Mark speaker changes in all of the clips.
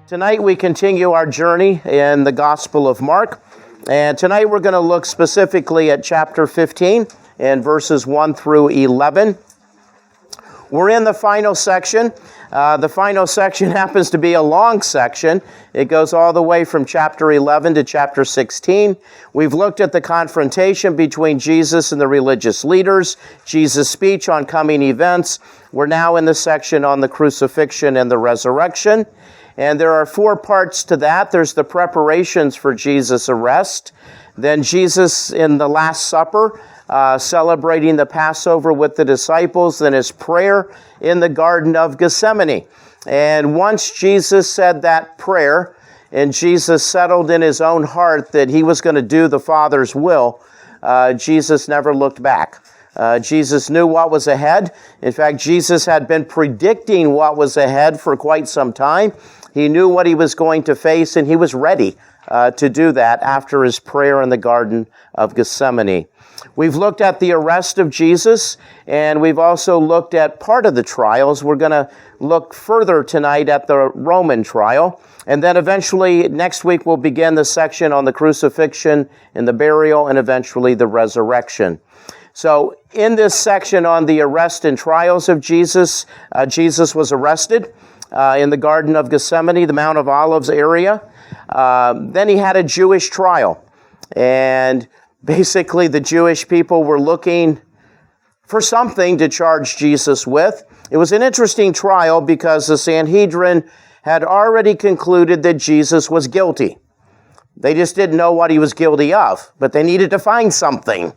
Speaker 1: Tonight we continue our journey in the Gospel of Mark, and tonight we're going to look specifically at chapter 15 and verses 1 through 11. We're in the final section. The final section happens to be a long section. It goes all the way from chapter 11 to chapter 16. We've looked at the confrontation between Jesus and the religious leaders, Jesus' speech on coming events. We're now in the section on the crucifixion and the resurrection. And there are four parts to that. There's the preparations for Jesus' arrest. Then Jesus in the Last Supper, celebrating the Passover with the disciples. Then his prayer in the Garden of Gethsemane. And once Jesus said that prayer, and Jesus settled in his own heart that he was going to do the Father's will, Jesus never looked back. Jesus knew what was ahead. In fact, Jesus had been predicting what was ahead for quite some time. He knew what he was going to face, and he was ready to do that after his prayer in the Garden of Gethsemane. We've looked at the arrest of Jesus, and we've also looked at part of the trials. We're going to look further tonight at the Roman trial, and then eventually next week we'll begin the section on the crucifixion and the burial, and eventually the resurrection. So in this section on the arrest and trials of Jesus, Jesus was arrested in the Garden of Gethsemane, the Mount of Olives area. Then he had a Jewish trial. And basically the Jewish people were looking for something to charge Jesus with. It was an interesting trial because the Sanhedrin had already concluded that Jesus was guilty. They just didn't know what he was guilty of, but they needed to find something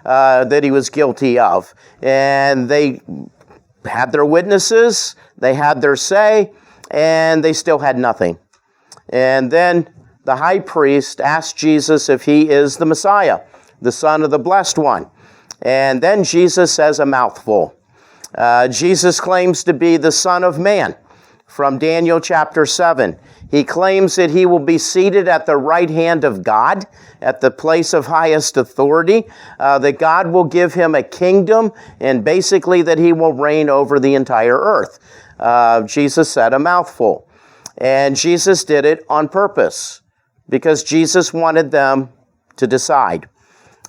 Speaker 1: that he was guilty of. And they had their witnesses, they had their say, and they still had nothing. And then the high priest asked Jesus if he is the Messiah, the Son of the Blessed One. And then Jesus says a mouthful. Jesus claims to be the Son of Man from Daniel chapter 7. He claims that he will be seated at the right hand of God, at the place of highest authority, that God will give him a kingdom, and basically that he will reign over the entire earth. Jesus said a mouthful. And Jesus did it on purpose, because Jesus wanted them to decide.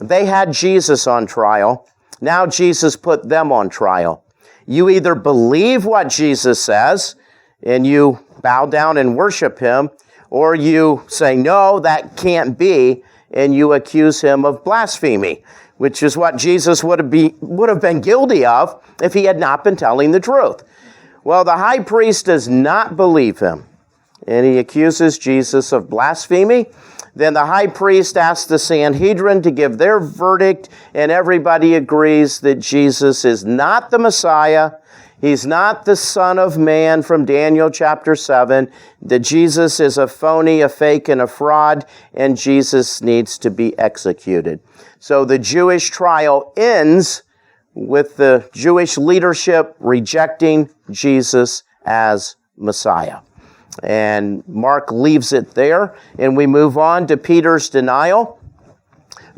Speaker 1: They had Jesus on trial. Now Jesus put them on trial. You either believe what Jesus says, and you bow down and worship him, or you say, no, that can't be, and you accuse him of blasphemy, which is what Jesus would have been guilty of if he had not been telling the truth. Well, the high priest does not believe him, and he accuses Jesus of blasphemy. Then the high priest asks the Sanhedrin to give their verdict, and everybody agrees that Jesus is not the Messiah. He's not the Son of Man from Daniel chapter 7, that Jesus is a phony, a fake, and a fraud, and Jesus needs to be executed. So the Jewish trial ends with the Jewish leadership rejecting Jesus as Messiah. And Mark leaves it there, and we move on to Peter's denial.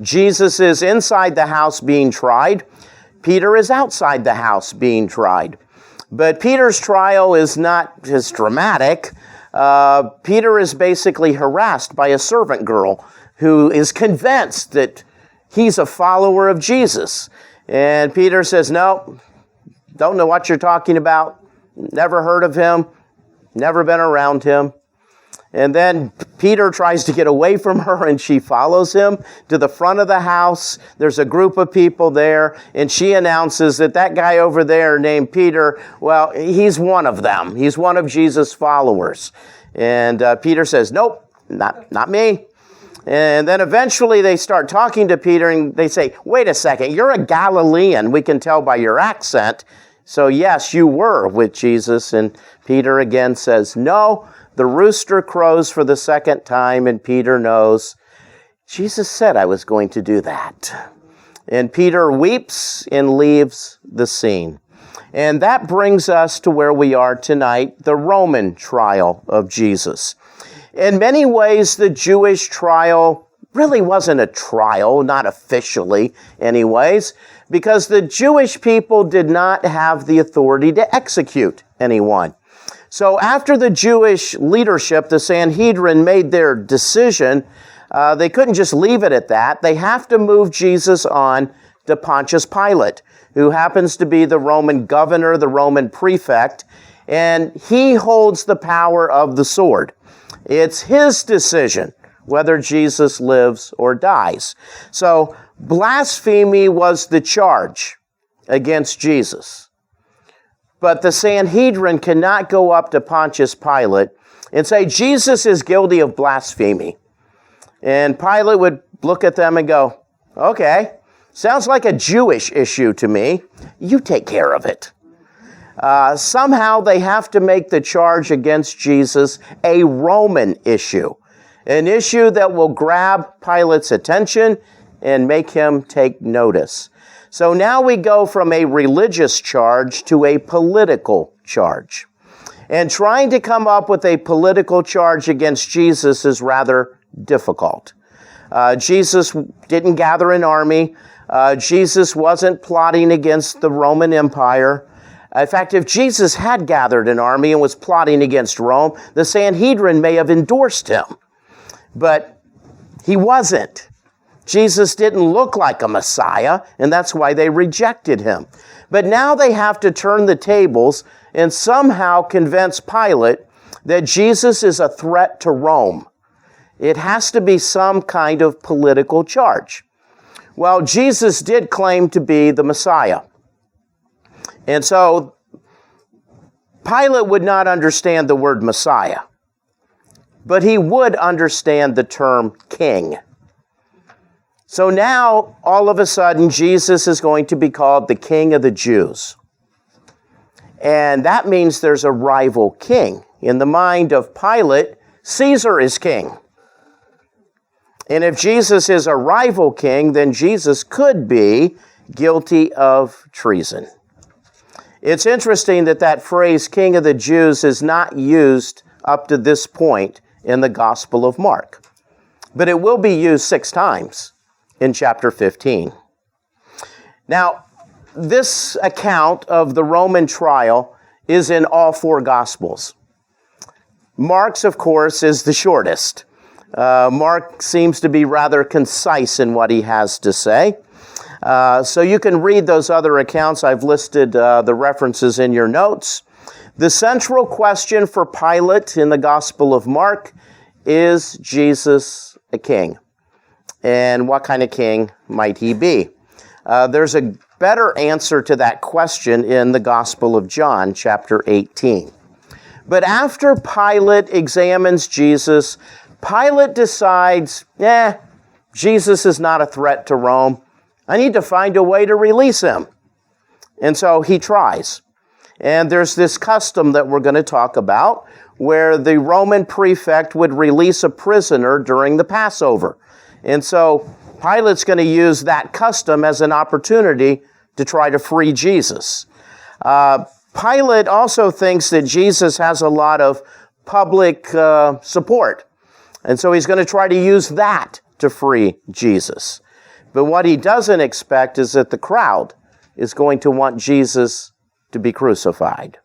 Speaker 1: Jesus is inside the house being tried. Peter is outside the house being tried. But Peter's trial is not as dramatic. Peter is basically harassed by a servant girl who is convinced that he's a follower of Jesus. And Peter says, no, don't know what you're talking about. Never heard of him. Never been around him. And then Peter tries to get away from her, and she follows him to the front of the house. There's a group of people there, and she announces that that guy over there named Peter, well, he's one of them. He's one of Jesus' followers. And Peter says, nope, not me. And then eventually they start talking to Peter, and they say, wait a second, you're a Galilean. We can tell by your accent. So yes, you were with Jesus. And Peter again says, no. The rooster crows for the second time, and Peter knows, Jesus said I was going to do that. And Peter weeps and leaves the scene. And that brings us to where we are tonight, the Roman trial of Jesus. In many ways, the Jewish trial really wasn't a trial, not officially anyways, because the Jewish people did not have the authority to execute anyone. So after the Jewish leadership, the Sanhedrin, made their decision, they couldn't just leave it at that. They have to move Jesus on to Pontius Pilate, who happens to be the Roman governor, the Roman prefect, and he holds the power of the sword. It's his decision whether Jesus lives or dies. So blasphemy was the charge against Jesus. But the Sanhedrin cannot go up to Pontius Pilate and say, Jesus is guilty of blasphemy. And Pilate would look at them and go, okay, sounds like a Jewish issue to me. You take care of it. Somehow they have to make the charge against Jesus a Roman issue, an issue that will grab Pilate's attention and make him take notice. So now we go from a religious charge to a political charge. And trying to come up with a political charge against Jesus is rather difficult. Jesus didn't gather an army. Jesus wasn't plotting against the Roman Empire. In fact, if Jesus had gathered an army and was plotting against Rome, the Sanhedrin may have endorsed him. But he wasn't. Jesus didn't look like a Messiah, and that's why they rejected him. But now they have to turn the tables and somehow convince Pilate that Jesus is a threat to Rome. It has to be some kind of political charge. Well, Jesus did claim to be the Messiah. And so Pilate would not understand the word Messiah, but he would understand the term king. So now, all of a sudden, Jesus is going to be called the King of the Jews. And that means there's a rival king. In the mind of Pilate, Caesar is king. And if Jesus is a rival king, then Jesus could be guilty of treason. It's interesting that that phrase, King of the Jews, is not used up to this point in the Gospel of Mark. But it will be used 6 times in chapter 15. Now, this account of the Roman trial is in all 4 Gospels. Mark's, of course, is the shortest. Mark seems to be rather concise in what he has to say. So you can read those other accounts. I've listed the references in your notes. The central question for Pilate in the Gospel of Mark is Jesus a king? And what kind of king might he be? There's a better answer to that question in the Gospel of John, chapter 18. But after Pilate examines Jesus, Pilate decides, Jesus is not a threat to Rome. I need to find a way to release him. And so he tries. And there's this custom that we're going to talk about where the Roman prefect would release a prisoner during the Passover. And so Pilate's going to use that custom as an opportunity to try to free Jesus. Pilate also thinks that Jesus has a lot of public support. And so he's going to try to use that to free Jesus. But what he doesn't expect is that the crowd is going to want Jesus to be crucified.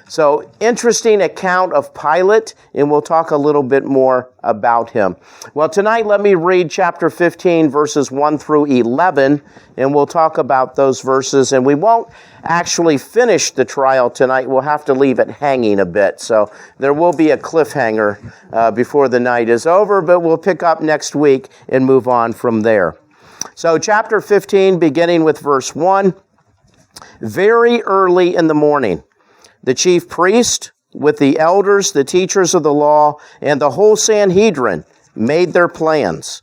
Speaker 1: So, interesting account of Pilate, and we'll talk a little bit more about him. Well, tonight let me read chapter 15, verses 1 through 11, and we'll talk about those verses. And we won't actually finish the trial tonight. We'll have to leave it hanging a bit. So, there will be a cliffhanger before the night is over, but we'll pick up next week and move on from there. So, chapter 15, beginning with verse 1, very early in the morning, the chief priest, with the elders, the teachers of the law, and the whole Sanhedrin made their plans.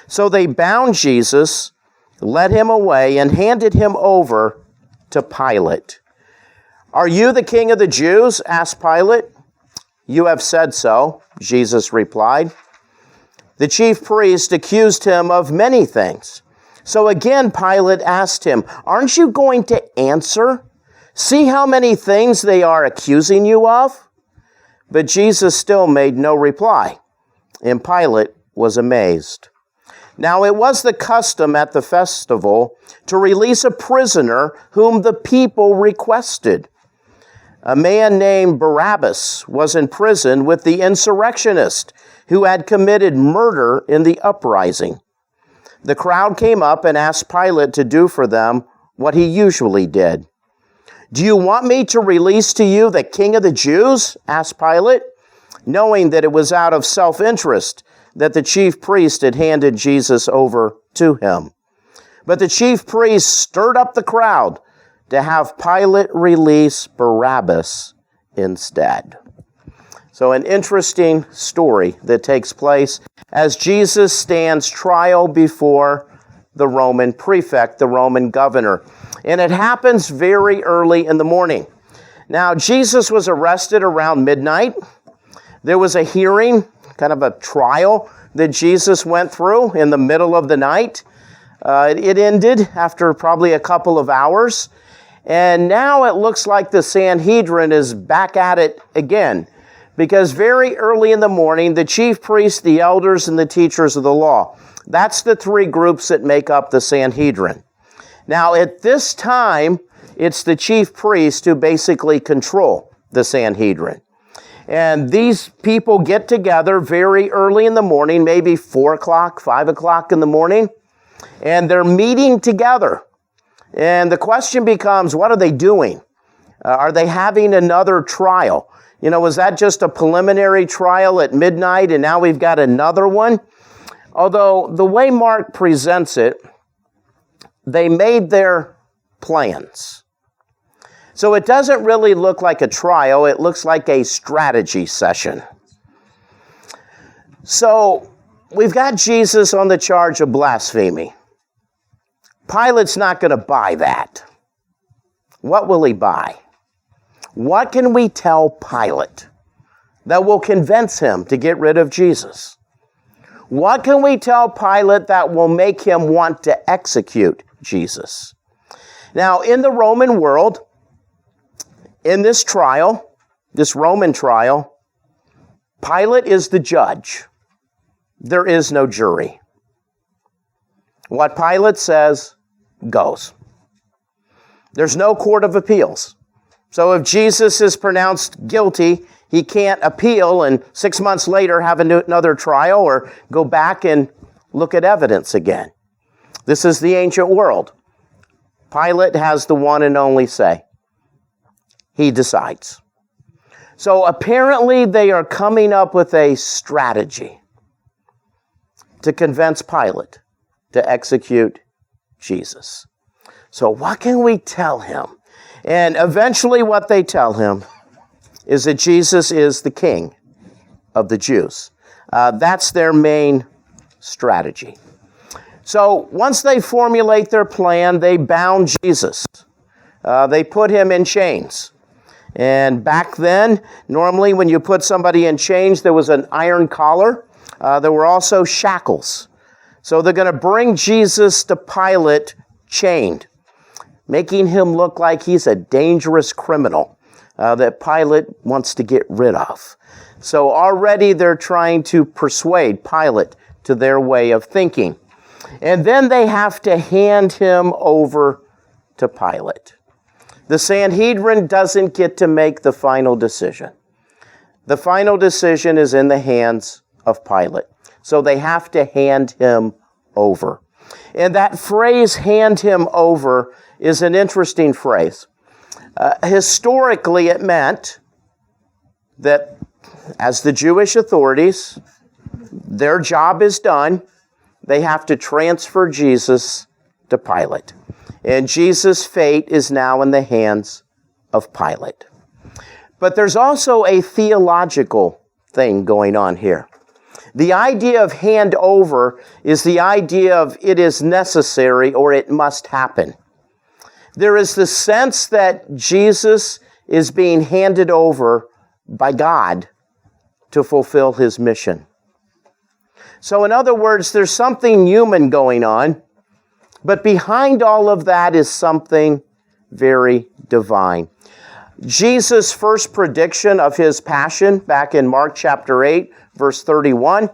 Speaker 1: So they bound Jesus, led him away, and handed him over to Pilate. "Are you the king of the Jews?" asked Pilate. "You have said so," Jesus replied. The chief priest accused him of many things. So again Pilate asked him, "Aren't you going to answer? See how many things they are accusing you of?" But Jesus still made no reply, and Pilate was amazed. Now it was the custom at the festival to release a prisoner whom the people requested. A man named Barabbas was in prison with the insurrectionist who had committed murder in the uprising. The crowd came up and asked Pilate to do for them what he usually did. "Do you want me to release to you the King of the Jews?" asked Pilate, knowing that it was out of self-interest that the chief priest had handed Jesus over to him. But the chief priest stirred up the crowd to have Pilate release Barabbas instead. So an interesting story that takes place as Jesus stands trial before the Roman prefect, the Roman governor. And it happens very early in the morning. Now, Jesus was arrested around midnight. There was a hearing, kind of a trial that Jesus went through in the middle of the night. It ended after probably a couple of hours. And now it looks like the Sanhedrin is back at it again. Because very early in the morning, the chief priests, the elders, and the teachers of the law, that's the three groups that make up the Sanhedrin. Now, at this time, it's the chief priests who basically control the Sanhedrin. And these people get together very early in the morning, maybe 4 o'clock, 5 o'clock in the morning, and they're meeting together. And the question becomes, what are they doing? Are they having another trial? You know, was that just a preliminary trial at midnight and now we've got another one? Although the way Mark presents it, they made their plans. So it doesn't really look like a trial, it looks like a strategy session. So we've got Jesus on the charge of blasphemy. Pilate's not going to buy that. What will he buy? What can we tell Pilate that will convince him to get rid of Jesus? What can we tell Pilate that will make him want to execute Jesus? Now, in the Roman world, in this trial, this Roman trial, Pilate is the judge. There is no jury. What Pilate says goes. There's no court of appeals. So if Jesus is pronounced guilty, he can't appeal and 6 months later have another trial or go back and look at evidence again. This is the ancient world. Pilate has the one and only say. He decides. So apparently they are coming up with a strategy to convince Pilate to execute Jesus. So what can we tell him? And eventually what they tell him is that Jesus is the King of the Jews. That's their main strategy. So once they formulate their plan, they bound Jesus. They put him in chains. And back then, normally when you put somebody in chains, there was an iron collar. There were also shackles. So they're going to bring Jesus to Pilate chained, making him look like he's a dangerous criminal that Pilate wants to get rid of. So already they're trying to persuade Pilate to their way of thinking. And then they have to hand him over to Pilate. The Sanhedrin doesn't get to make the final decision. The final decision is in the hands of Pilate. So they have to hand him over. And that phrase, hand him over, is an interesting phrase. Historically, it meant that as the Jewish authorities, their job is done, they have to transfer Jesus to Pilate. And Jesus' fate is now in the hands of Pilate. But there's also a theological thing going on here. The idea of hand over is the idea of it is necessary or it must happen. There is the sense that Jesus is being handed over by God to fulfill his mission. So in other words, there's something human going on, but behind all of that is something very divine. Jesus' first prediction of his passion back in Mark chapter 8, verse 31,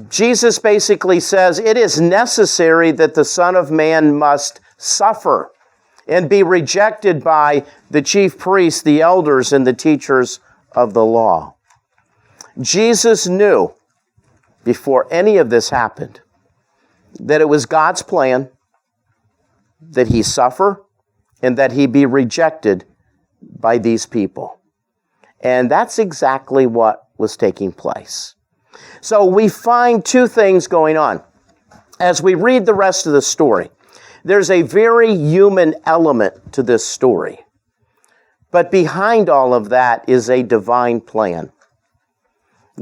Speaker 1: Jesus basically says, it is necessary that the Son of Man must suffer and be rejected by the chief priests, the elders, and the teachers of the law. Jesus knew before any of this happened that it was God's plan that he suffer and that he be rejected by these people. And that's exactly what was taking place. So we find two things going on. As we read the rest of the story, there's a very human element to this story. But behind all of that is a divine plan.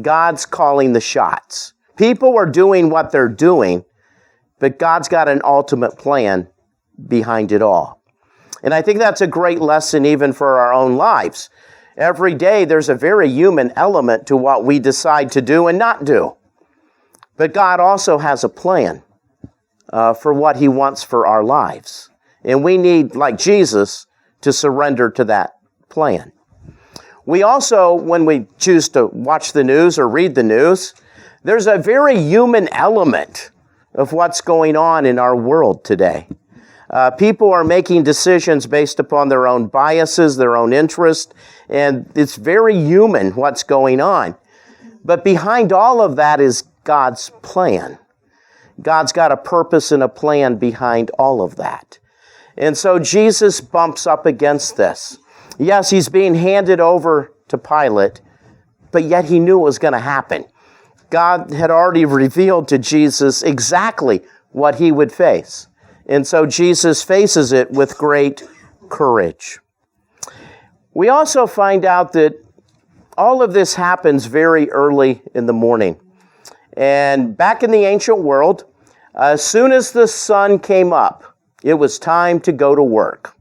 Speaker 1: God's calling the shots. People are doing what they're doing, but God's got an ultimate plan behind it all. And I think that's a great lesson even for our own lives. Every day there's a very human element to what we decide to do and not do. But God also has a plan for what he wants for our lives. And we need, like Jesus, to surrender to that plan. We also, when we choose to watch the news or read the news, there's a very human element of what's going on in our world today. People are making decisions based upon their own biases, their own interest, and it's very human what's going on. But behind all of that is God's plan. God's got a purpose and a plan behind all of that. And so Jesus bumps up against this. Yes, he's being handed over to Pilate, but yet he knew it was going to happen. God had already revealed to Jesus exactly what he would face. And so Jesus faces it with great courage. We also find out that all of this happens very early in the morning. And back in the ancient world, as soon as the sun came up, it was time to go to work.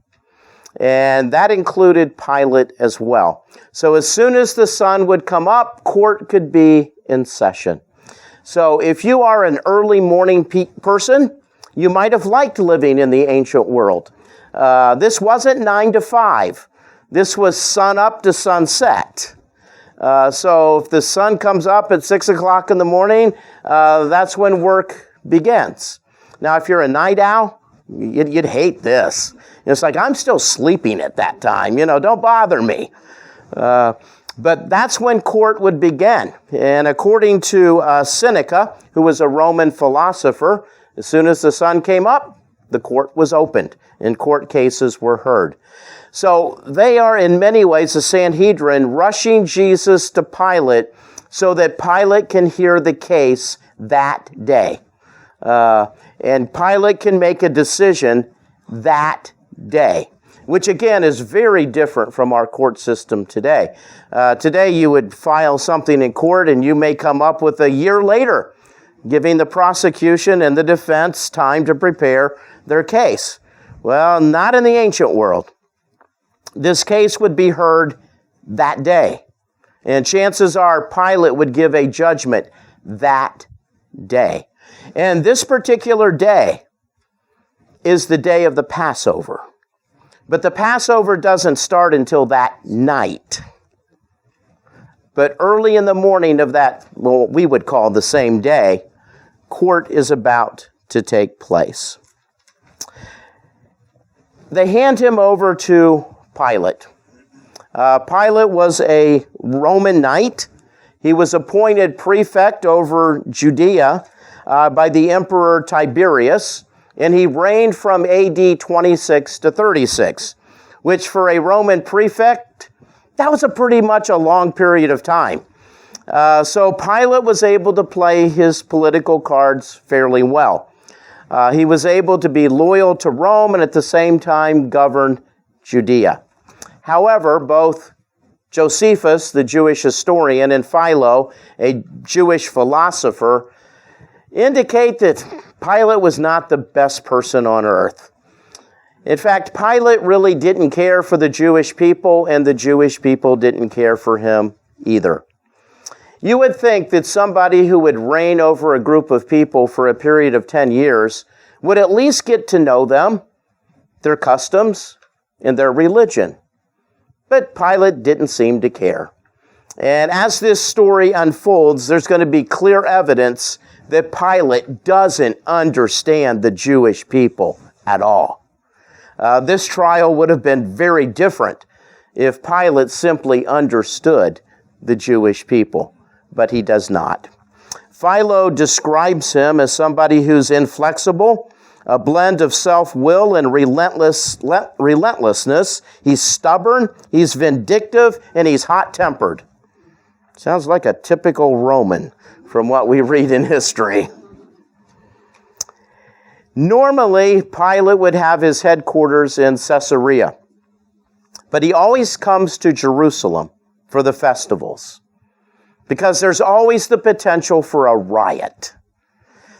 Speaker 1: And that included Pilate as well. So as soon as the sun would come up, court could be in session. So if you are an early morning person, you might have liked living in the ancient world. This wasn't 9 to 5. This was sun up to sunset. So if the sun comes up at 6 o'clock in the morning, that's when work begins. Now, if you're a night owl, you'd hate this. It's like, I'm still sleeping at that time. Don't bother me. But that's when court would begin. And according to Seneca, who was a Roman philosopher, as soon as the sun came up, the court was opened and court cases were heard. So they are in many ways, the Sanhedrin, rushing Jesus to Pilate so that Pilate can hear the case that day. And Pilate can make a decision that day, which again is very different from our court system today. Today you would file something in court and you may come up with a year later, giving the prosecution and the defense time to prepare their case. Well, not in the ancient world. This case would be heard that day. And chances are Pilate would give a judgment that day. And this particular day is the day of the Passover. But the Passover doesn't start until that night. But early in the morning of that, what we would call the same day, court is about to take place. They hand him over to Pilate. Pilate was a Roman knight. He was appointed prefect over Judea by the Emperor Tiberius, and he reigned from AD 26 to 36, which for a Roman prefect, that was pretty much a long period of time. So Pilate was able to play his political cards fairly well. He was able to be loyal to Rome and at the same time govern Judea. However, both Josephus, the Jewish historian, and Philo, a Jewish philosopher, indicate that Pilate was not the best person on earth. In fact, Pilate really didn't care for the Jewish people, and the Jewish people didn't care for him either. You would think that somebody who would reign over a group of people for a period of 10 years would at least get to know them, their customs, and their religion. But Pilate didn't seem to care. And as this story unfolds, there's going to be clear evidence that Pilate doesn't understand the Jewish people at all. This trial would have been very different if Pilate simply understood the Jewish people, but he does not. Philo describes him as somebody who's inflexible, a blend of self-will and relentlessness. He's stubborn, he's vindictive, and he's hot-tempered. Sounds like a typical Roman from what we read in history. Normally, Pilate would have his headquarters in Caesarea, but he always comes to Jerusalem for the festivals because there's always the potential for a riot.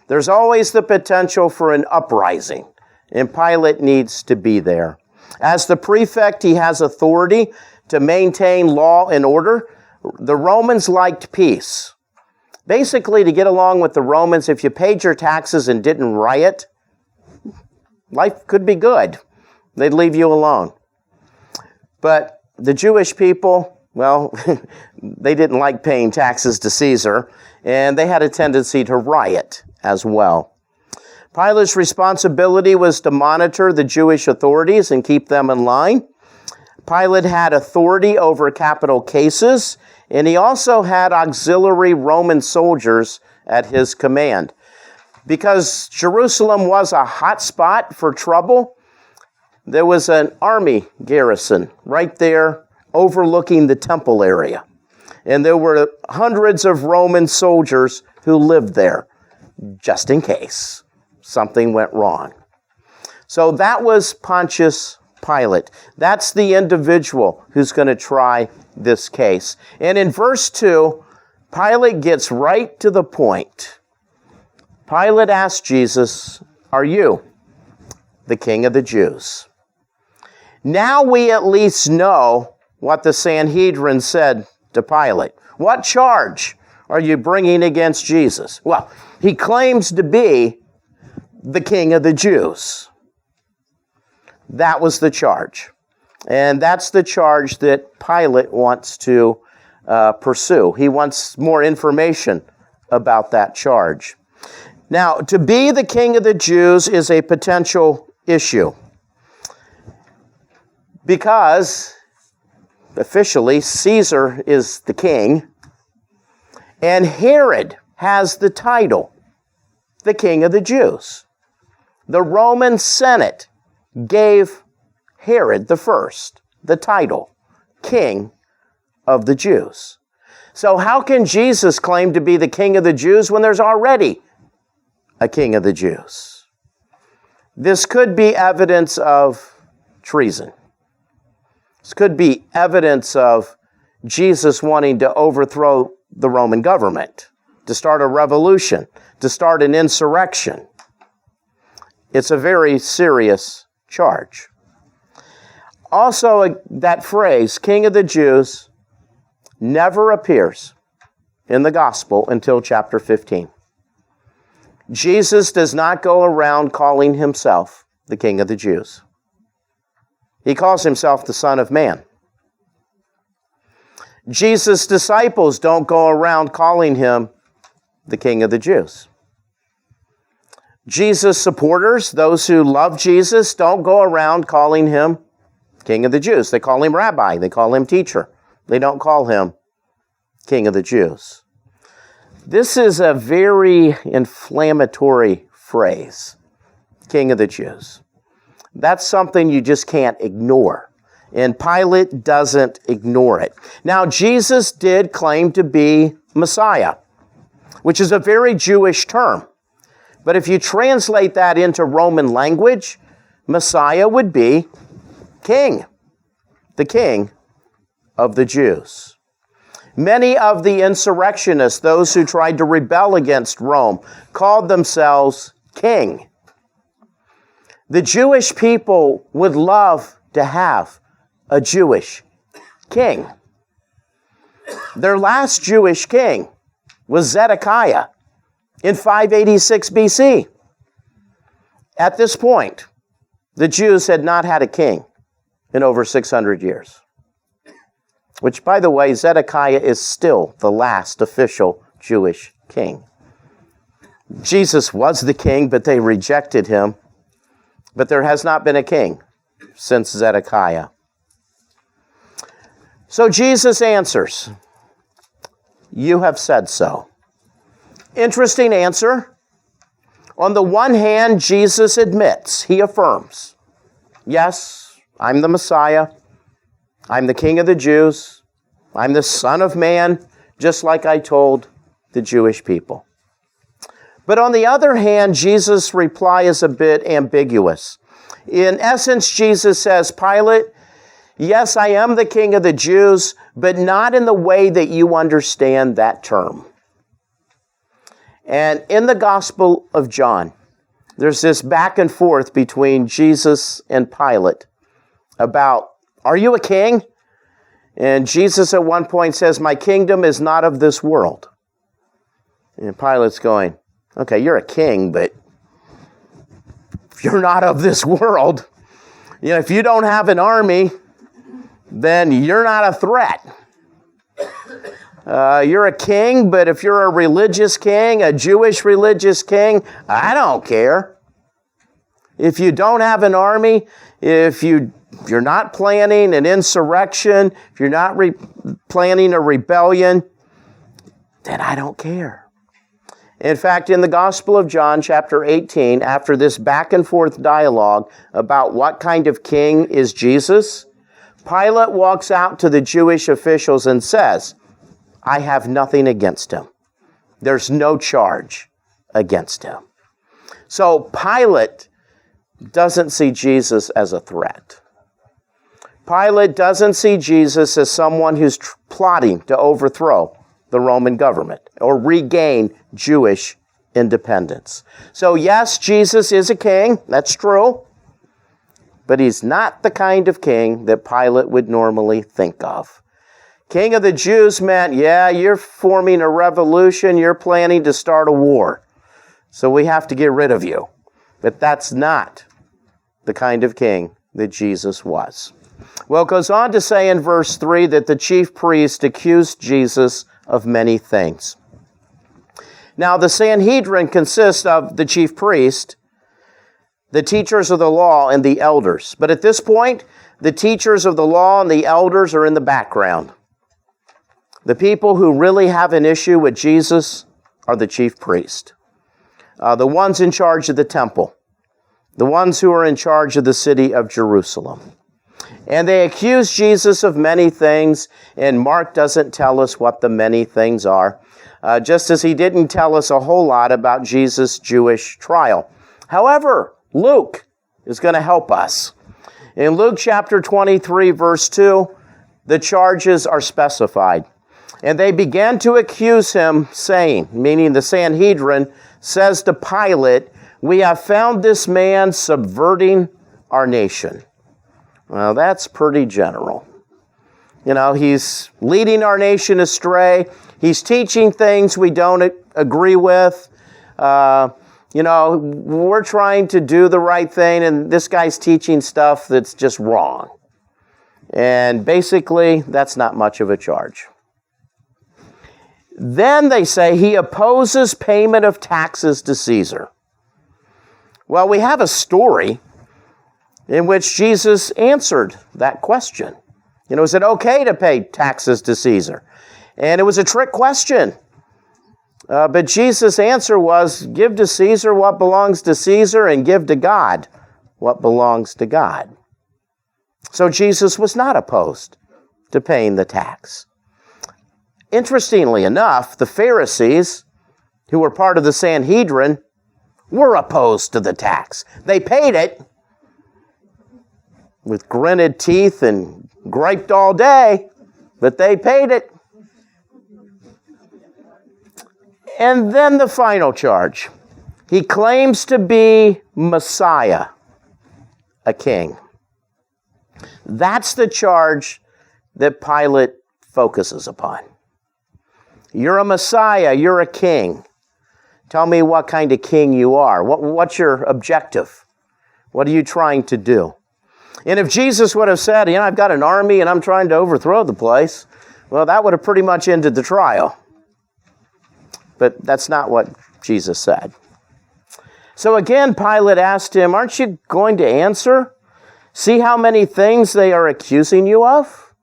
Speaker 1: There's always the potential for an uprising, and Pilate needs to be there. As the prefect, he has authority to maintain law and order. The Romans liked peace. Basically, to get along with the Romans, if you paid your taxes and didn't riot, life could be good. They'd leave you alone. But the Jewish people, well, they didn't like paying taxes to Caesar, and they had a tendency to riot as well. Pilate's responsibility was to monitor the Jewish authorities and keep them in line. Pilate had authority over capital cases, and he also had auxiliary Roman soldiers at his command. Because Jerusalem was a hot spot for trouble, there was an army garrison right there overlooking the temple area. And there were hundreds of Roman soldiers who lived there, just in case something went wrong. So that was Pontius Pilate. That's the individual who's going to try this case. And in verse 2, Pilate gets right to the point. Pilate asked Jesus, "Are you the King of the Jews?" Now we at least know what the Sanhedrin said to Pilate. What charge are you bringing against Jesus? Well, he claims to be the King of the Jews. That was the charge. And that's the charge that Pilate wants to pursue. He wants more information about that charge. Now, to be the King of the Jews is a potential issue because officially Caesar is the king and Herod has the title, the King of the Jews. The Roman Senate gave Herod the first the title, King of the Jews. So how can Jesus claim to be the King of the Jews when there's already a King of the Jews? This could be evidence of treason. This could be evidence of Jesus wanting to overthrow the Roman government, to start a revolution, to start an insurrection. It's a very serious charge. Also, that phrase, King of the Jews, never appears in the gospel until chapter 15. Jesus does not go around calling himself the King of the Jews. He calls himself the Son of Man. Jesus' disciples don't go around calling him the King of the Jews. Jesus' supporters, those who love Jesus, don't go around calling him King of the Jews. They call him Rabbi. They call him Teacher. They don't call him King of the Jews. This is a very inflammatory phrase, King of the Jews. That's something you just can't ignore. And Pilate doesn't ignore it. Now, Jesus did claim to be Messiah, which is a very Jewish term. But if you translate that into Roman language, Messiah would be King, the King of the Jews. Many of the insurrectionists, those who tried to rebel against Rome, called themselves king. The Jewish people would love to have a Jewish king. Their last Jewish king was Zedekiah in 586 BC. At this point, the Jews had not had a king in over 600 years. Which, by the way, Zedekiah is still the last official Jewish king. Jesus was the king, but they rejected him. But there has not been a king since Zedekiah. So Jesus answers, "You have said so." Interesting answer. On the one hand, Jesus admits, he affirms, yes, I'm the Messiah. I'm the King of the Jews. I'm the Son of Man, just like I told the Jewish people. But on the other hand, Jesus' reply is a bit ambiguous. In essence, Jesus says, Pilate, yes, I am the King of the Jews, but not in the way that you understand that term. And in the Gospel of John, there's this back and forth between Jesus and Pilate about, are you a king? And Jesus at one point says, my kingdom is not of this world. And Pilate's going, okay, you're a king, but if you're not of this world, if you don't have an army, then you're not a threat. You're a king, but if you're a religious king, a Jewish religious king, I don't care. If you don't have an army, if you're not planning an insurrection, if you're not planning a rebellion, then I don't care. In fact, in the Gospel of John, chapter 18, after this back and forth dialogue about what kind of king is Jesus, Pilate walks out to the Jewish officials and says, I have nothing against him. There's no charge against him. So Pilate doesn't see Jesus as a threat. Pilate doesn't see Jesus as someone who's plotting to overthrow the Roman government or regain Jewish independence. So yes, Jesus is a king, that's true, but he's not the kind of king that Pilate would normally think of. King of the Jews meant, yeah, you're forming a revolution, you're planning to start a war, so we have to get rid of you. But that's not the kind of king that Jesus was. Well, it goes on to say in verse 3 that the chief priest accused Jesus of many things. Now, the Sanhedrin consists of the chief priest, the teachers of the law, and the elders. But at this point, the teachers of the law and the elders are in the background. The people who really have an issue with Jesus are the chief priest, the ones in charge of the temple, the ones who are in charge of the city of Jerusalem. And they accuse Jesus of many things, and Mark doesn't tell us what the many things are, just as he didn't tell us a whole lot about Jesus' Jewish trial. However, Luke is going to help us. In Luke chapter 23, verse 2, the charges are specified. And they began to accuse him, saying, meaning the Sanhedrin, says to Pilate, we have found this man subverting our nation. Well, that's pretty general. He's leading our nation astray. He's teaching things we don't agree with. We're trying to do the right thing, and this guy's teaching stuff that's just wrong. And basically, that's not much of a charge. Then they say he opposes payment of taxes to Caesar. Well, we have a story in which Jesus answered that question. Is it okay to pay taxes to Caesar? And it was a trick question. But Jesus' answer was, give to Caesar what belongs to Caesar and give to God what belongs to God. So Jesus was not opposed to paying the tax. Interestingly enough, the Pharisees, who were part of the Sanhedrin, were opposed to the tax. They paid it with gritted teeth and griped all day, but they paid it. And then the final charge. He claims to be Messiah, a king. That's the charge that Pilate focuses upon. You're a Messiah, you're a king. Tell me what kind of king you are. What's your objective? What are you trying to do? And if Jesus would have said, I've got an army and I'm trying to overthrow the place, well, that would have pretty much ended the trial. But that's not what Jesus said. So again, Pilate asked him, aren't you going to answer? See how many things they are accusing you of?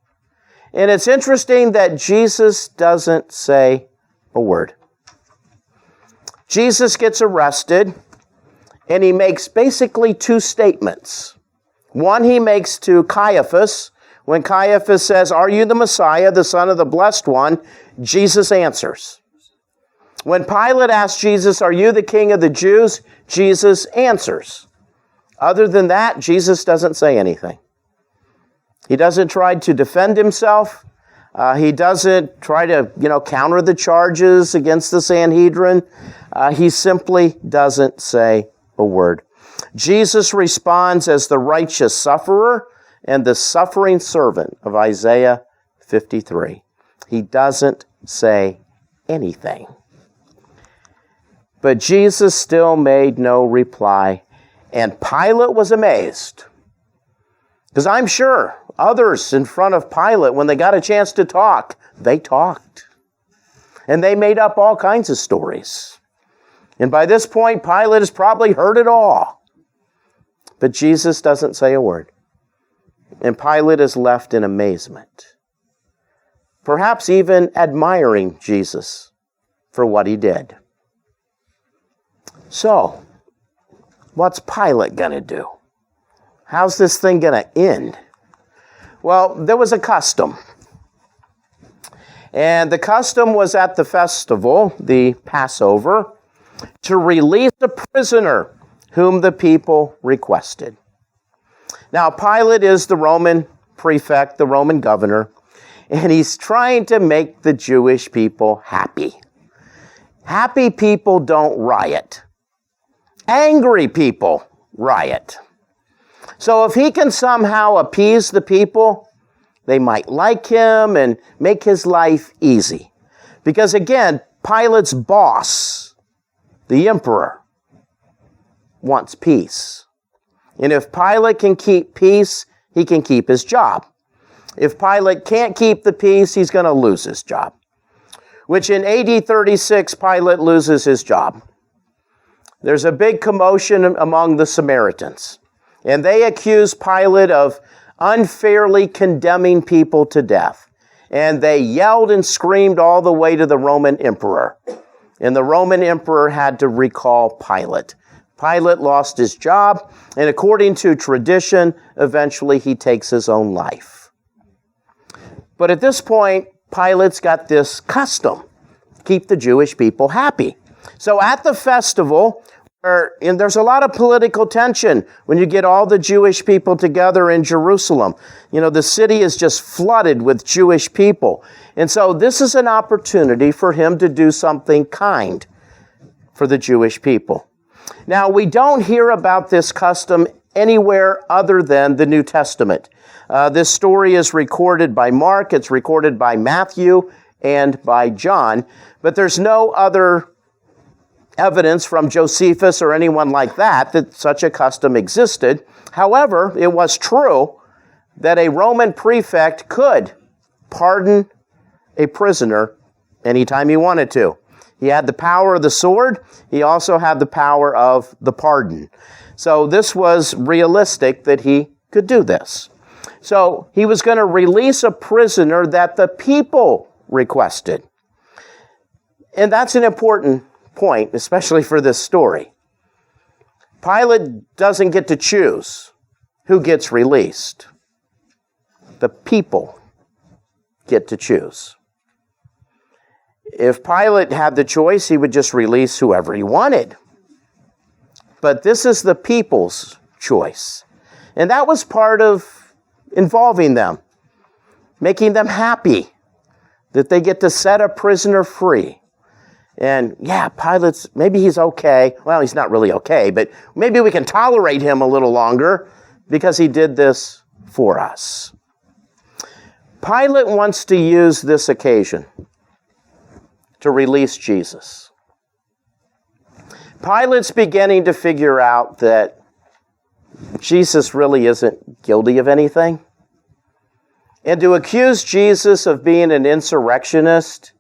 Speaker 1: And it's interesting that Jesus doesn't say a word. Jesus gets arrested, and he makes basically two statements. One he makes to Caiaphas. When Caiaphas says, "Are you the Messiah, the Son of the Blessed One?" Jesus answers. When Pilate asks Jesus, "Are you the King of the Jews?" Jesus answers. Other than that, Jesus doesn't say anything. He doesn't try to defend himself. He doesn't try to, counter the charges against the Sanhedrin. He simply doesn't say a word. Jesus responds as the righteous sufferer and the suffering servant of Isaiah 53. He doesn't say anything. But Jesus still made no reply, and Pilate was amazed. Because I'm sure others in front of Pilate, when they got a chance to talk, they talked. And they made up all kinds of stories. And by this point, Pilate has probably heard it all. But Jesus doesn't say a word. And Pilate is left in amazement. Perhaps even admiring Jesus for what he did. So, what's Pilate going to do? How's this thing going to end? Well, there was a custom. And the custom was at the festival, the Passover, to release a prisoner whom the people requested. Now, Pilate is the Roman prefect, the Roman governor, and he's trying to make the Jewish people happy. Happy people don't riot. Angry people riot. So if he can somehow appease the people, they might like him and make his life easy. Because again, Pilate's boss, the emperor, wants peace. And if Pilate can keep peace, he can keep his job. If Pilate can't keep the peace, he's going to lose his job. Which in AD 36, Pilate loses his job. There's a big commotion among the Samaritans. And they accuse Pilate of unfairly condemning people to death. And they yelled and screamed all the way to the Roman emperor. And the Roman emperor had to recall Pilate. Pilate lost his job, and according to tradition, eventually he takes his own life. But at this point, Pilate's got this custom, keep the Jewish people happy. So at the festival, and there's a lot of political tension when you get all the Jewish people together in Jerusalem. The city is just flooded with Jewish people. And so this is an opportunity for him to do something kind for the Jewish people. Now, we don't hear about this custom anywhere other than the New Testament. This story is recorded by Mark, it's recorded by Matthew, and by John, but there's no other evidence from Josephus or anyone like that such a custom existed. However, it was true that a Roman prefect could pardon a prisoner anytime he wanted to. He had the power of the sword. He also had the power of the pardon. So this was realistic that he could do this. So he was going to release a prisoner that the people requested. And that's an important point, especially for this story. Pilate doesn't get to choose who gets released. The people get to choose. If Pilate had the choice, he would just release whoever he wanted. But this is the people's choice. And that was part of involving them, making them happy that they get to set a prisoner free. And yeah, maybe he's okay. Well, he's not really okay, but maybe we can tolerate him a little longer because he did this for us. Pilate wants to use this occasion to release Jesus. Pilate's beginning to figure out that Jesus really isn't guilty of anything. And to accuse Jesus of being an insurrectionist,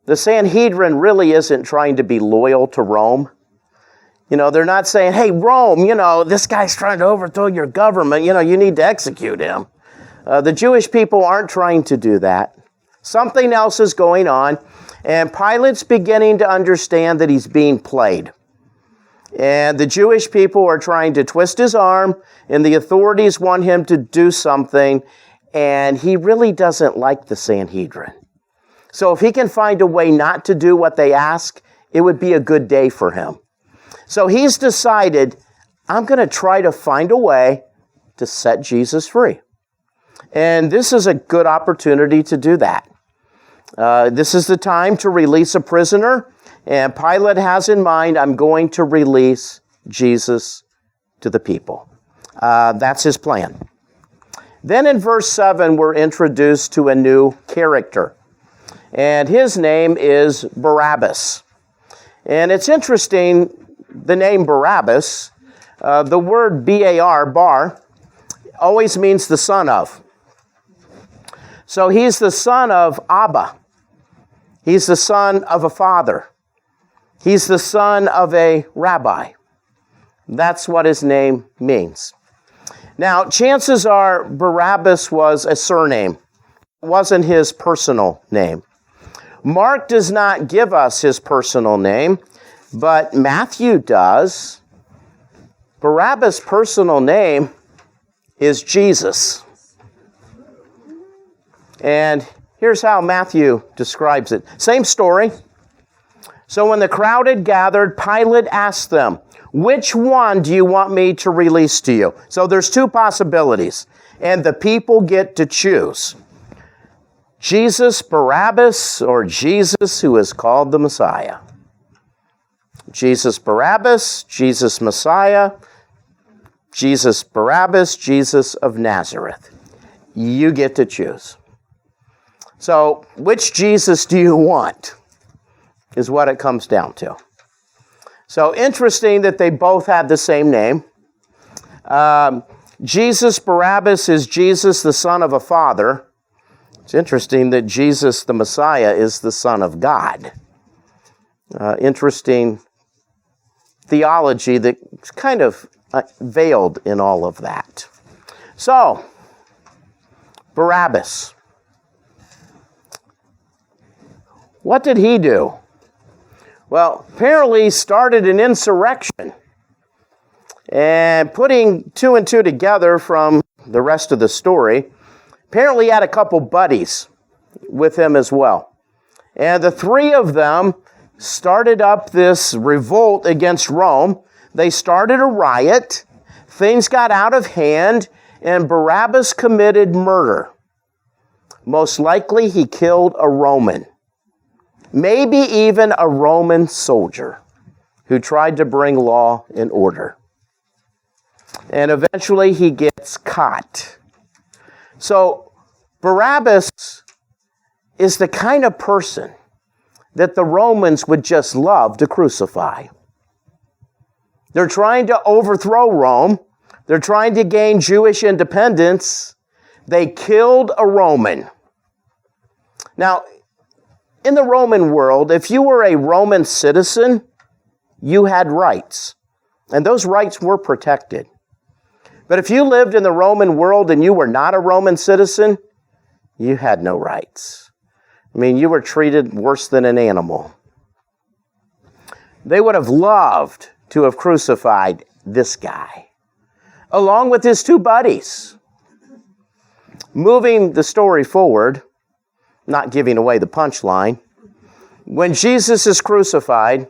Speaker 1: the Sanhedrin really isn't trying to be loyal to Rome. They're not saying, hey, Rome, this guy's trying to overthrow your government. You need to execute him. The Jewish people aren't trying to do that. Something else is going on. And Pilate's beginning to understand that he's being played. And the Jewish people are trying to twist his arm, and the authorities want him to do something, and he really doesn't like the Sanhedrin. So if he can find a way not to do what they ask, it would be a good day for him. So he's decided, I'm going to try to find a way to set Jesus free. And this is a good opportunity to do that. This is the time to release a prisoner. And Pilate has in mind, I'm going to release Jesus to the people. That's his plan. Then in verse 7, we're introduced to a new character. And his name is Barabbas. And it's interesting, the name Barabbas, the word B-A-R, bar, always means the son of. So he's the son of Abba. He's the son of a father. He's the son of a rabbi. That's what his name means. Now, chances are Barabbas was a surname. It wasn't his personal name. Mark does not give us his personal name, but Matthew does. Barabbas' personal name is Jesus. And here's how Matthew describes it. Same story. So when the crowd had gathered, Pilate asked them, which one do you want me to release to you? So there's two possibilities, and the people get to choose. Jesus Barabbas or Jesus who is called the Messiah. Jesus Barabbas, Jesus Messiah, Jesus Barabbas, Jesus of Nazareth. You get to choose. So, which Jesus do you want? Is what it comes down to. So, interesting that they both had the same name. Jesus Barabbas is Jesus, the son of a father. It's interesting that Jesus, the Messiah, is the Son of God. Interesting theology that's kind of veiled in all of that. So, Barabbas. What did he do? Well, apparently he started an insurrection. And putting two and two together from the rest of the story, apparently he had a couple buddies with him as well. And the three of them started up this revolt against Rome. They started a riot. Things got out of hand, and Barabbas committed murder. Most likely he killed a Roman. Maybe even a Roman soldier who tried to bring law and order. And eventually he gets caught. So Barabbas is the kind of person that the Romans would just love to crucify. They're trying to overthrow Rome. They're trying to gain Jewish independence. They killed a Roman. Now, in the Roman world, if you were a Roman citizen, you had rights. And those rights were protected. But if you lived in the Roman world and you were not a Roman citizen, you had no rights. I mean, you were treated worse than an animal. They would have loved to have crucified this guy, along with his two buddies. Moving the story forward, not giving away the punchline, when Jesus is crucified,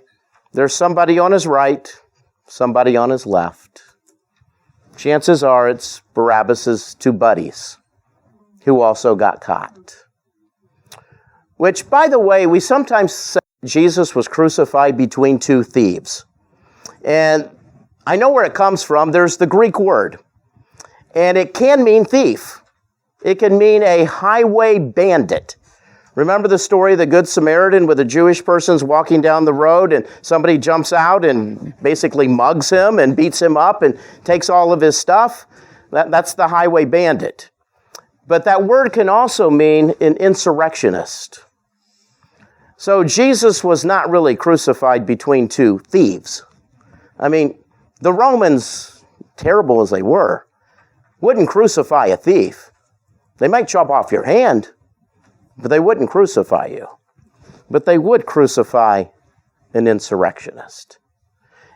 Speaker 1: there's somebody on his right, somebody on his left. Chances are it's Barabbas' two buddies who also got caught. Which, by the way, we sometimes say Jesus was crucified between two thieves. And I know where it comes from. There's the Greek word. And it can mean thief. It can mean a highway bandit. Remember the story of the Good Samaritan where the Jewish person's walking down the road and somebody jumps out and basically mugs him and beats him up and takes all of his stuff? That's the highway bandit. But that word can also mean an insurrectionist. So Jesus was not really crucified between two thieves. I mean, the Romans, terrible as they were, wouldn't crucify a thief. They might chop off your hand, but they wouldn't crucify you. But they would crucify an insurrectionist.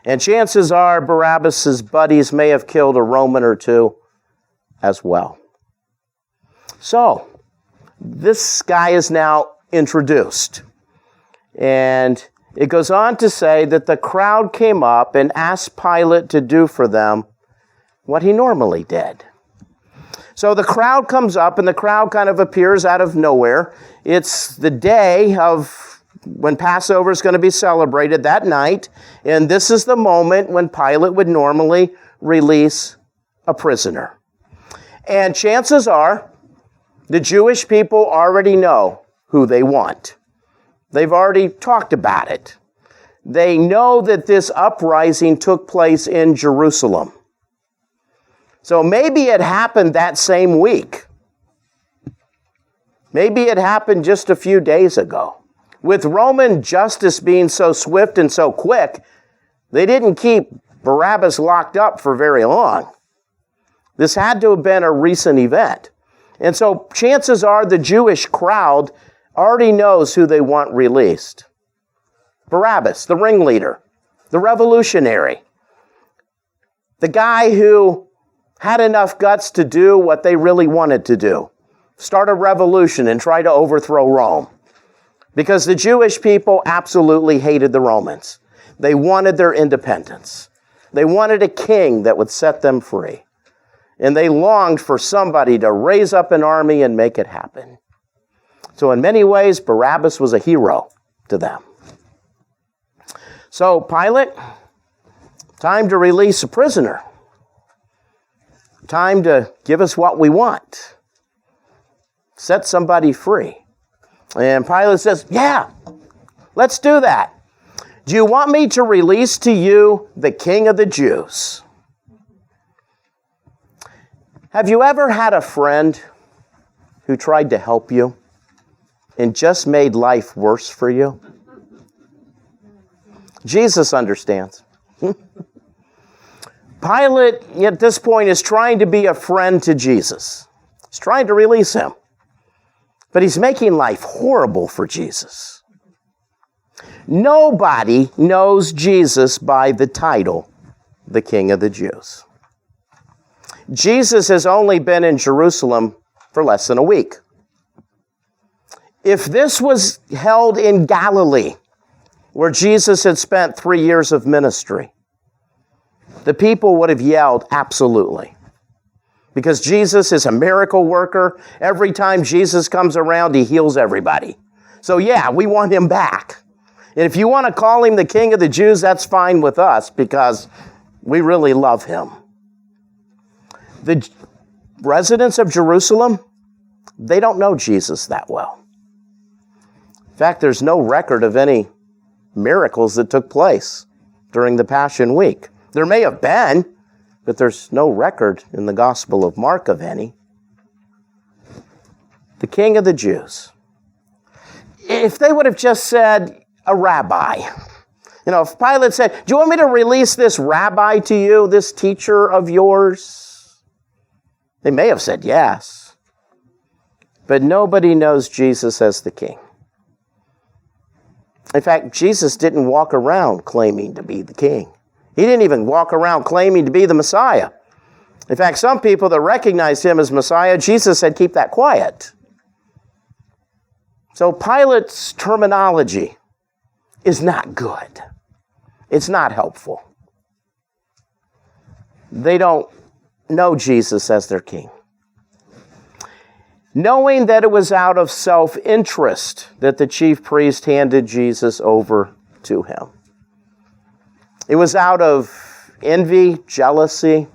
Speaker 1: And chances are Barabbas' buddies may have killed a Roman or two as well. So, this guy is now introduced. And it goes on to say that the crowd came up and asked Pilate to do for them what he normally did. So the crowd comes up, and the crowd kind of appears out of nowhere. It's the day of when Passover is going to be celebrated that night, and this is the moment when Pilate would normally release a prisoner. And chances are the Jewish people already know who they want. They've already talked about it. They know that this uprising took place in Jerusalem. So maybe it happened that same week. Maybe it happened just a few days ago. With Roman justice being so swift and so quick, they didn't keep Barabbas locked up for very long. This had to have been a recent event. And so chances are the Jewish crowd already knows who they want released. Barabbas, the ringleader, the revolutionary, the guy who had enough guts to do what they really wanted to do, start a revolution and try to overthrow Rome. Because the Jewish people absolutely hated the Romans. They wanted their independence. They wanted a king that would set them free. And they longed for somebody to raise up an army and make it happen. So in many ways, Barabbas was a hero to them. So Pilate, time to release a prisoner. Time to give us what we want. Set somebody free. And Pilate says, yeah, let's do that. Do you want me to release to you the King of the Jews? Have you ever had a friend who tried to help you and just made life worse for you? Jesus understands. Pilate, at this point, is trying to be a friend to Jesus. He's trying to release him. But he's making life horrible for Jesus. Nobody knows Jesus by the title, the King of the Jews. Jesus has only been in Jerusalem for less than a week. If this was held in Galilee, where Jesus had spent 3 years of ministry, the people would have yelled, absolutely. Because Jesus is a miracle worker. Every time Jesus comes around, he heals everybody. So yeah, we want him back. And if you want to call him the King of the Jews, that's fine with us because we really love him. The residents of Jerusalem, they don't know Jesus that well. In fact, there's no record of any miracles that took place during the Passion Week. There may have been, but there's no record in the Gospel of Mark of any. The King of the Jews. If they would have just said a rabbi, if Pilate said, do you want me to release this rabbi to you, this teacher of yours? They may have said yes. But nobody knows Jesus as the king. In fact, Jesus didn't walk around claiming to be the king. He didn't even walk around claiming to be the Messiah. In fact, some people that recognized him as Messiah, Jesus said, keep that quiet. So Pilate's terminology is not good. It's not helpful. They don't know Jesus as their king. Knowing that it was out of self-interest that the chief priest handed Jesus over to him. It was out of envy, jealousy.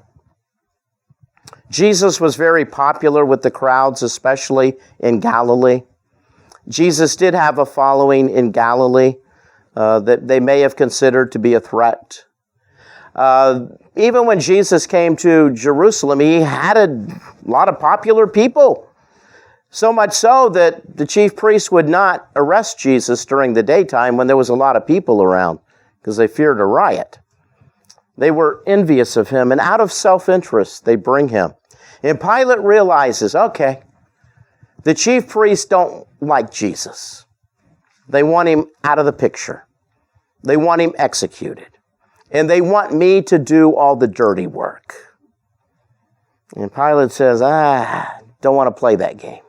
Speaker 1: Jesus was very popular with the crowds, especially in Galilee. Jesus did have a following in Galilee that they may have considered to be a threat. Even when Jesus came to Jerusalem, he had a lot of popular people. So much so that the chief priests would not arrest Jesus during the daytime when there was a lot of people around because they feared a riot. They were envious of him, and out of self-interest, they bring him. And Pilate realizes, okay, the chief priests don't like Jesus. They want him out of the picture. They want him executed. And they want me to do all the dirty work. And Pilate says, don't want to play that game.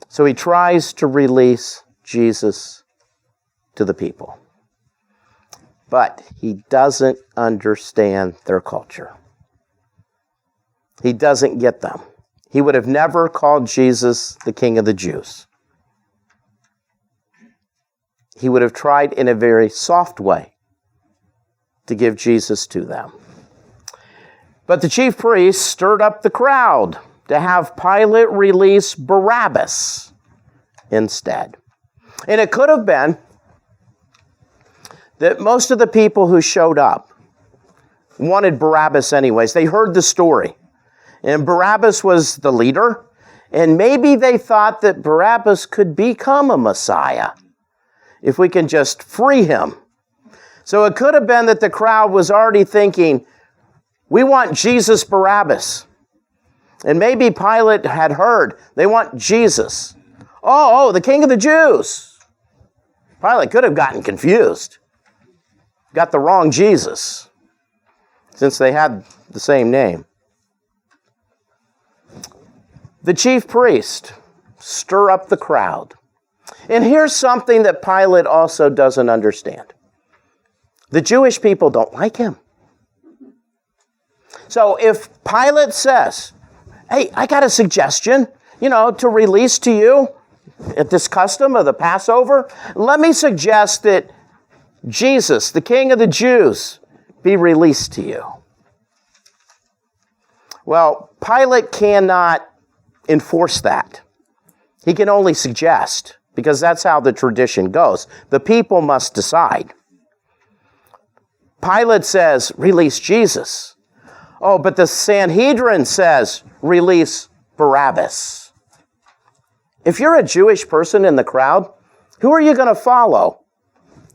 Speaker 1: So he tries to release Jesus to the people. But he doesn't understand their culture. He doesn't get them. He would have never called Jesus the King of the Jews. He would have tried in a very soft way to give Jesus to them. But the chief priests stirred up the crowd to have Pilate release Barabbas instead. And it could have been that most of the people who showed up wanted Barabbas anyways. They heard the story. And Barabbas was the leader. And maybe they thought that Barabbas could become a Messiah if we can just free him. So it could have been that the crowd was already thinking, we want Jesus Barabbas. And maybe Pilate had heard, they want Jesus. Oh, the King of the Jews. Pilate could have gotten confused. Got the wrong Jesus, since they had the same name. The chief priest stir up the crowd. And here's something that Pilate also doesn't understand. The Jewish people don't like him. So if Pilate says, hey, I got a suggestion, to release to you at this custom of the Passover, let me suggest that Jesus, the King of the Jews, be released to you. Well, Pilate cannot enforce that. He can only suggest, because that's how the tradition goes. The people must decide. Pilate says, release Jesus. Oh, but the Sanhedrin says, release Barabbas. If you're a Jewish person in the crowd, who are you going to follow?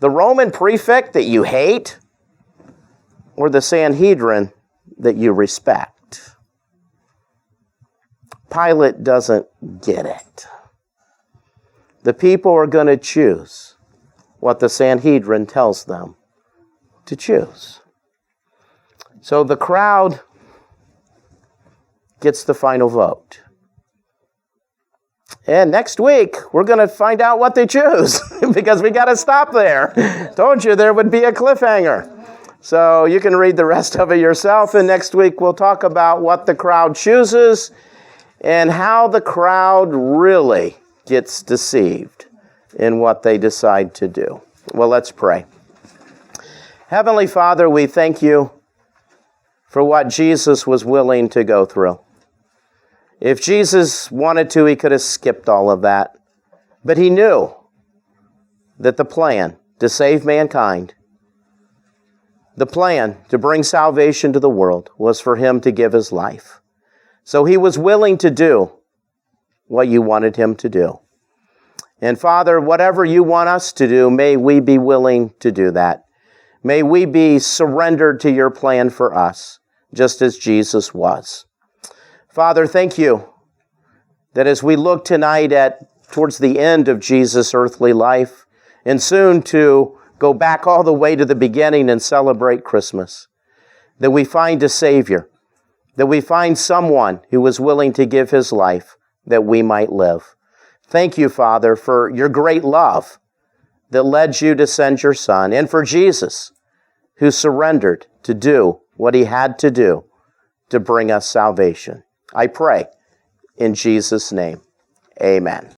Speaker 1: The Roman prefect that you hate, or the Sanhedrin that you respect? Pilate doesn't get it. The people are going to choose what the Sanhedrin tells them to choose. So the crowd gets the final vote. And next week, we're going to find out what they choose, because we got to stop there. Told you there would be a cliffhanger. So you can read the rest of it yourself, and next week we'll talk about what the crowd chooses and how the crowd really gets deceived in what they decide to do. Well, let's pray. Heavenly Father, we thank you for what Jesus was willing to go through. If Jesus wanted to, he could have skipped all of that. But he knew that the plan to save mankind, the plan to bring salvation to the world, was for him to give his life. So he was willing to do what you wanted him to do. And Father, whatever you want us to do, may we be willing to do that. May we be surrendered to your plan for us, just as Jesus was. Father, thank you that as we look tonight towards the end of Jesus' earthly life, and soon to go back all the way to the beginning and celebrate Christmas, that we find a Savior, that we find someone who was willing to give his life that we might live. Thank you, Father, for your great love that led you to send your Son, and for Jesus, who surrendered to do what he had to do to bring us salvation. I pray in Jesus' name, amen.